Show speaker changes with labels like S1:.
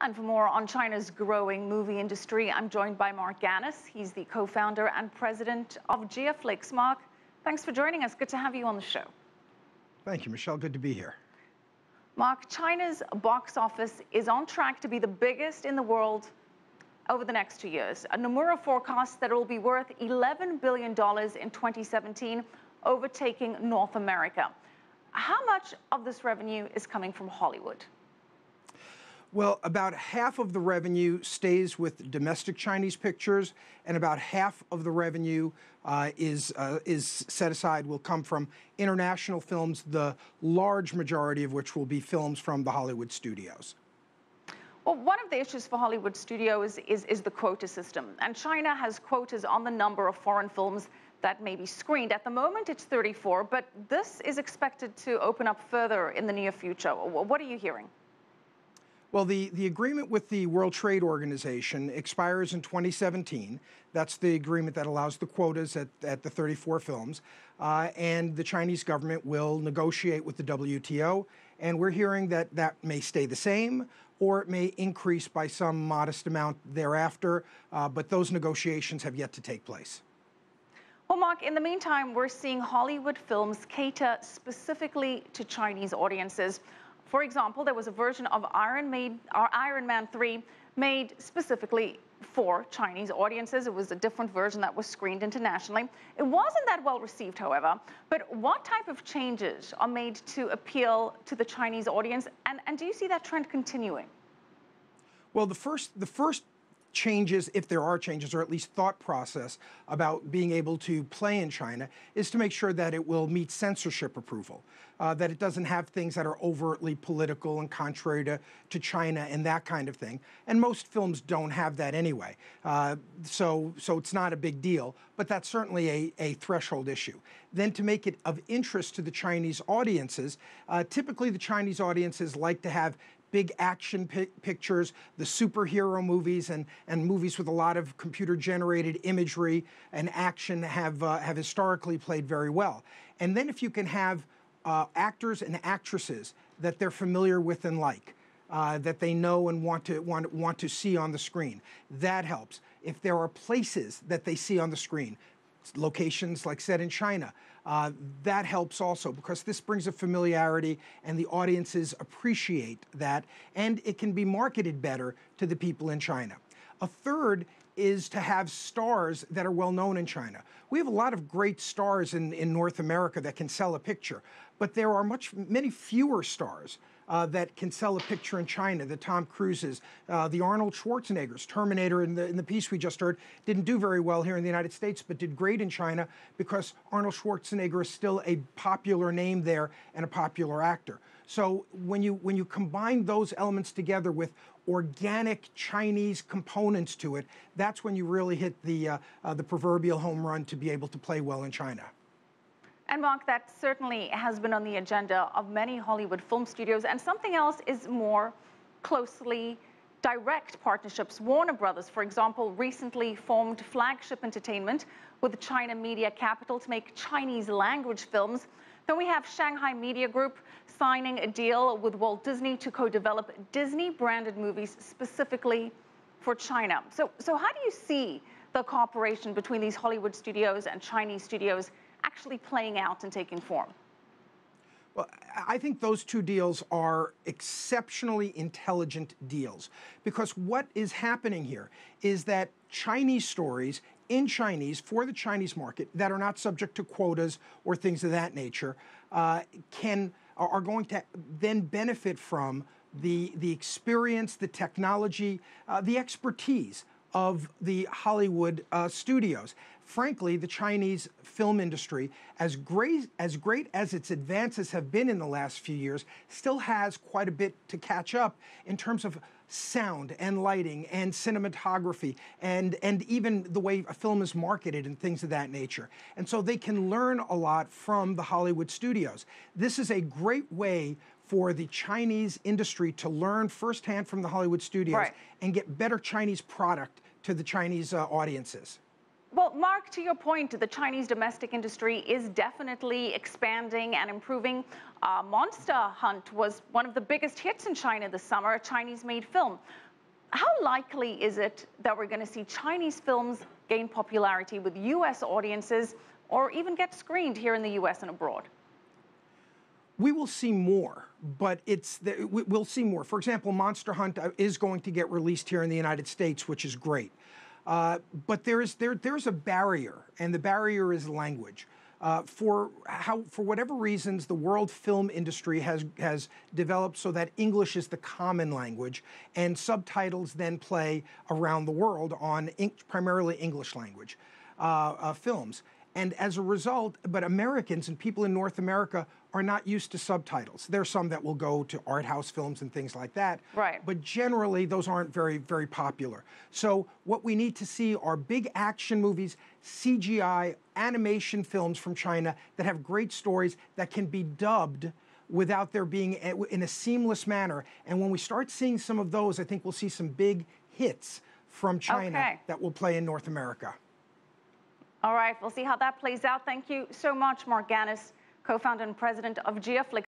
S1: And for more on China's growing movie industry, I'm joined by Marc Ganis. He's the co-founder and president of JiaFlix. Marc, thanks for joining us. Good to have you on the show.
S2: Thank you, Michelle. Good to be here.
S1: Marc, China's box office is on track to be the biggest in the world over the next 2 years. Nomura forecasts that it will be worth $11 billion in 2017, overtaking North America. How much of this revenue is coming from Hollywood?
S2: Well, about half of the revenue stays with domestic Chinese pictures, and about half of the revenue is set aside will come from international films, the large majority of which will be films from the Hollywood studios.
S1: Well, one of the issues for Hollywood studios is the quota system, and China has quotas on the number of foreign films that may be screened. At the moment, it's 34, but this is expected to open up further in the near future. What are you hearing?
S2: Well, the agreement with the World Trade Organization expires in 2017. That's the agreement that allows the quotas at the 34 films. And the Chinese government will negotiate with the WTO. And we're hearing that that may stay the same, or it may increase by some modest amount thereafter. But those negotiations have yet to take place.
S1: Well, Marc, in the meantime, we're seeing Hollywood films cater specifically to Chinese audiences. For example, there was a version of Iron Man 3 made specifically for Chinese audiences. It was a different version that was screened internationally. It wasn't that well received, however. But what type of changes are made to appeal to the Chinese audience? And do you see that trend continuing?
S2: Well, the first changes, if there are changes, or at least thought process about being able to play in China, is to make sure that it will meet censorship approval, that it doesn't have things that are overtly political and contrary to China and that kind of thing. And most films don't have that anyway. So it's not a big deal, but that's certainly a threshold issue. Then to make it of interest to the Chinese audiences, typically the Chinese audiences like to have big action pictures, the superhero movies, and movies with a lot of computer-generated imagery and action have historically played very well. And then if you can have actors and actresses that they're familiar with and like, that they know and want to see on the screen, that helps. If there are places that they see on the screen, locations like set in China, that helps also, because this brings a familiarity and the audiences appreciate that, and it can be marketed better to the people in China. A third is to have stars that are well known in China. We have a lot of great stars in North America that can sell a picture, but there are many fewer stars that can sell a picture in China. The Tom Cruises, the Arnold Schwarzeneggers. Terminator in the piece we just heard didn't do very well here in the United States, but did great in China because Arnold Schwarzenegger is still a popular name there and a popular actor. So when you combine those elements together with organic Chinese components to it, that's when you really hit the proverbial home run to be able to play well in China.
S1: And Marc, that certainly has been on the agenda of many Hollywood film studios. And something else is more closely direct partnerships. Warner Brothers, for example, recently formed Flagship Entertainment with China Media Capital to make Chinese language films. Then we have Shanghai Media Group signing a deal with Walt Disney to co-develop Disney-branded movies specifically for China. So how do you see the cooperation between these Hollywood studios and Chinese studios actually playing out and taking form?
S2: Well, I think those two deals are exceptionally intelligent deals, because what is happening here is that Chinese stories in Chinese for the Chinese market that are not subject to quotas or things of that nature are going to then benefit from the experience, the technology, the expertise of the Hollywood studios. Frankly, the Chinese film industry, as great as its advances have been in the last few years, still has quite a bit to catch up in terms of sound and lighting and cinematography and even the way a film is marketed and things of that nature. And so they can learn a lot from the Hollywood studios. This is a great way for the Chinese industry to learn firsthand from the Hollywood studios and get better Chinese product to the Chinese audiences.
S1: Well, Marc, to your point, the Chinese domestic industry is definitely expanding and improving. Monster Hunt was one of the biggest hits in China this summer, a Chinese-made film. How likely is it that we're going to see Chinese films gain popularity with U.S. audiences or even get screened here in the U.S. and abroad?
S2: We will see more, but we'll see more. For example, Monster Hunt is going to get released here in the United States, which is great. But there's a barrier, and the barrier is language. For whatever reasons, the world film industry has developed so that English is the common language, and subtitles then play around the world on primarily English language films. And as a result, but Americans and people in North America are not used to subtitles. There are some that will go to art house films and things like that.
S1: Right.
S2: But generally, those aren't very, very popular. So what we need to see are big action movies, CGI, animation films from China that have great stories that can be dubbed without there being in a seamless manner. And when we start seeing some of those, I think we'll see some big hits from China that will play in North America.
S1: All right, we'll see how that plays out. Thank you so much, Marc Ganis, co-founder and president of JiaFlix.